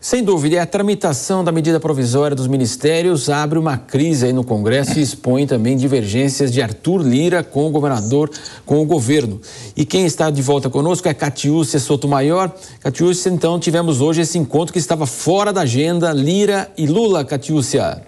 Sem dúvida, e a tramitação da medida provisória dos ministérios abre uma crise aí no Congresso e expõe também divergências de Arthur Lira com o governador, com o governo. E quem está de volta conosco é Catiúcia Sotomayor. Catiúcia, então, tivemos hoje esse encontro que estava fora da agenda, Lira e Lula. Catiúcia.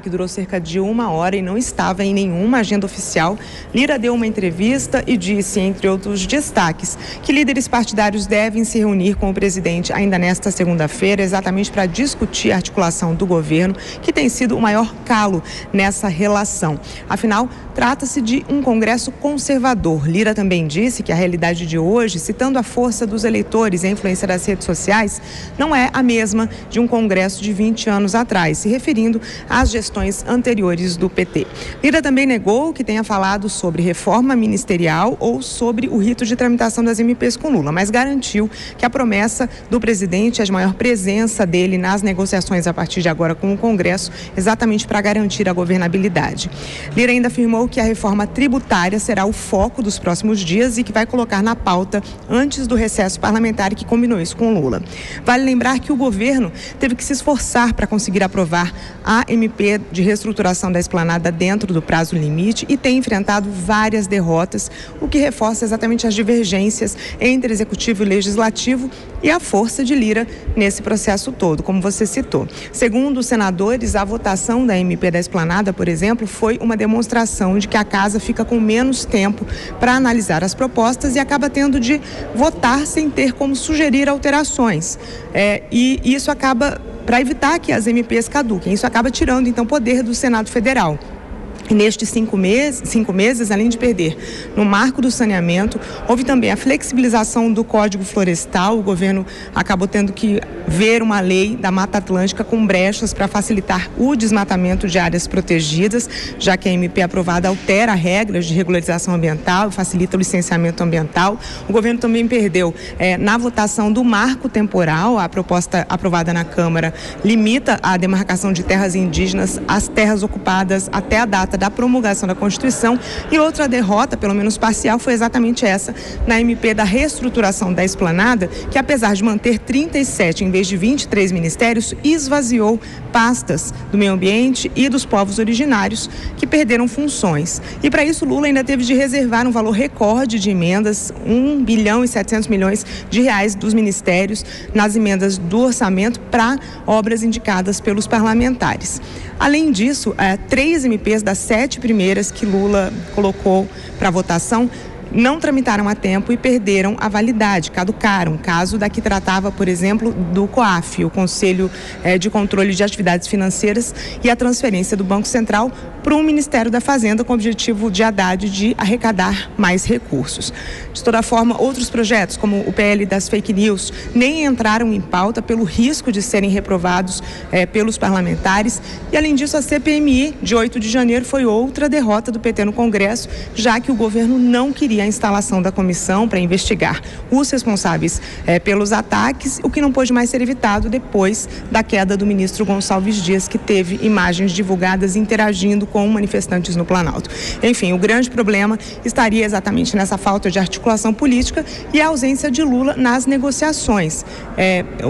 Que durou cerca de 1 hora e não estava em nenhuma agenda oficial. Lira deu uma entrevista e disse, entre outros destaques, que líderes partidários devem se reunir com o presidente ainda nesta segunda-feira, exatamente para discutir a articulação do governo, que tem sido o maior calo nessa relação. Afinal, trata-se de um Congresso conservador. Lira também disse que a realidade de hoje, citando a força dos eleitores e a influência das redes sociais, não é a mesma de um Congresso de 20 anos atrás, se referindo às gestões anteriores do PT. Lira também negou que tenha falado sobre reforma ministerial ou sobre o rito de tramitação das MPs com Lula, mas garantiu que a promessa do presidente é de maior presença dele nas negociações a partir de agora com o Congresso, exatamente para garantir a governabilidade. Lira ainda afirmou que a reforma tributária será o foco dos próximos dias e que vai colocar na pauta antes do recesso parlamentar, que combinou isso com Lula. Vale lembrar que o governo teve que se esforçar para conseguir aprovar a MP de reestruturação da Esplanada dentro do prazo limite e tem enfrentado várias derrotas, o que reforça exatamente as divergências entre executivo e legislativo e a força de Lira nesse processo todo, como você citou. Segundo os senadores, a votação da MP da Esplanada, por exemplo, foi uma demonstração de que a casa fica com menos tempo para analisar as propostas e acaba tendo de votar sem ter como sugerir alterações. E isso acaba, para evitar que as MPs caduquem, isso acaba tirando, então, poder do Senado Federal. E nestes 5 meses, além de perder no marco do saneamento, houve também a flexibilização do Código Florestal. O governo acabou tendo que ver uma lei da Mata Atlântica com brechas para facilitar o desmatamento de áreas protegidas, já que a MP aprovada altera regras de regularização ambiental e facilita o licenciamento ambiental. O governo também perdeu na votação do marco temporal. A proposta aprovada na Câmara limita a demarcação de terras indígenas às terras ocupadas até a data da promulgação da Constituição, e outra derrota, pelo menos parcial, foi exatamente essa na MP da reestruturação da Esplanada, que apesar de manter 37 em vez de 23 ministérios, esvaziou pastas do meio ambiente e dos povos originários que perderam funções. E para isso Lula ainda teve de reservar um valor recorde de emendas, 1 bilhão e 700 milhões de reais dos ministérios nas emendas do orçamento para obras indicadas pelos parlamentares. Além disso, 3 MPs das 7 primeiras que Lula colocou para votação não tramitaram a tempo e perderam a validade, caducaram. Caso da que tratava, por exemplo, do COAF, o Conselho de Controle de Atividades Financeiras, e a transferência do Banco Central para o Ministério da Fazenda, com o objetivo de Haddad de arrecadar mais recursos. De toda forma, outros projetos, como o PL das fake news, nem entraram em pauta pelo risco de serem reprovados pelos parlamentares. E, além disso, a CPMI de 8 de janeiro foi outra derrota do PT no Congresso, já que o governo não queria a instalação da comissão para investigar os responsáveis pelos ataques, o que não pôde mais ser evitado depois da queda do ministro Gonçalves Dias, que teve imagens divulgadas interagindo com manifestantes no Planalto. Enfim, o grande problema estaria exatamente nessa falta de articulação política e a ausência de Lula nas negociações.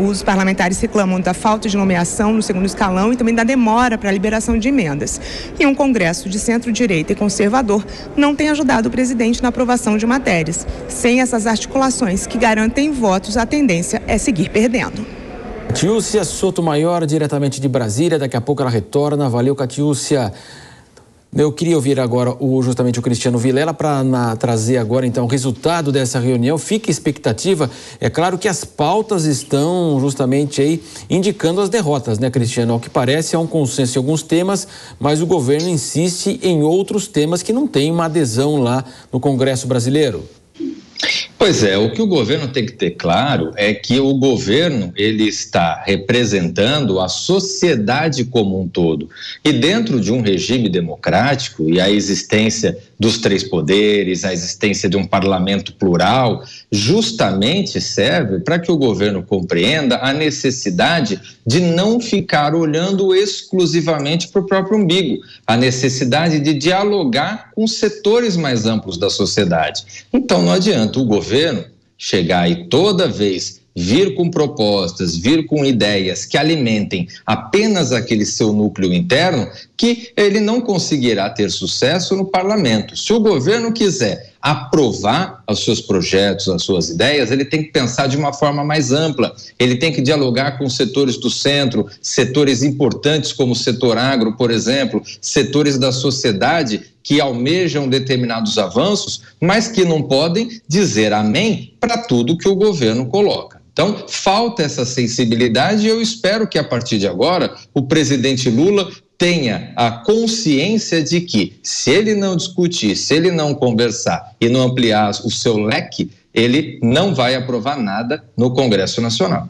Os parlamentares reclamam da falta de nomeação no segundo escalão e também da demora para a liberação de emendas. E um Congresso de centro-direita e conservador não tem ajudado o presidente na aprovação de matérias. Sem essas articulações que garantem votos, a tendência é seguir perdendo. Catiúcia Sotomayor, diretamente de Brasília. Daqui a pouco ela retorna. Valeu, Catiúcia. Eu queria ouvir agora justamente o Cristiano Vilela para trazer agora então o resultado dessa reunião. Fica expectativa. É claro que as pautas estão justamente aí indicando as derrotas, né, Cristiano? Ao que parece, há um consenso em alguns temas, mas o governo insiste em outros temas que não tem uma adesão lá no Congresso brasileiro. Pois é, o que o governo tem que ter claro é que o governo, ele está representando a sociedade como um todo. E dentro de um regime democrático e a existência dos três poderes, a existência de um parlamento plural, justamente serve para que o governo compreenda a necessidade de não ficar olhando exclusivamente para o próprio umbigo, a necessidade de dialogar com setores mais amplos da sociedade. Então não adianta o governo chegar e toda vez vir com propostas, vir com ideias que alimentem apenas aquele seu núcleo interno, que ele não conseguirá ter sucesso no parlamento. Se o governo quiser aprovar os seus projetos, as suas ideias, ele tem que pensar de uma forma mais ampla, ele tem que dialogar com setores do centro, setores importantes como o setor agro, por exemplo, setores da sociedade que almejam determinados avanços, mas que não podem dizer amém para tudo que o governo coloca. Então, falta essa sensibilidade e eu espero que, a partir de agora, o presidente Lula tenha a consciência de que, se ele não discutir, se ele não conversar e não ampliar o seu leque, ele não vai aprovar nada no Congresso Nacional.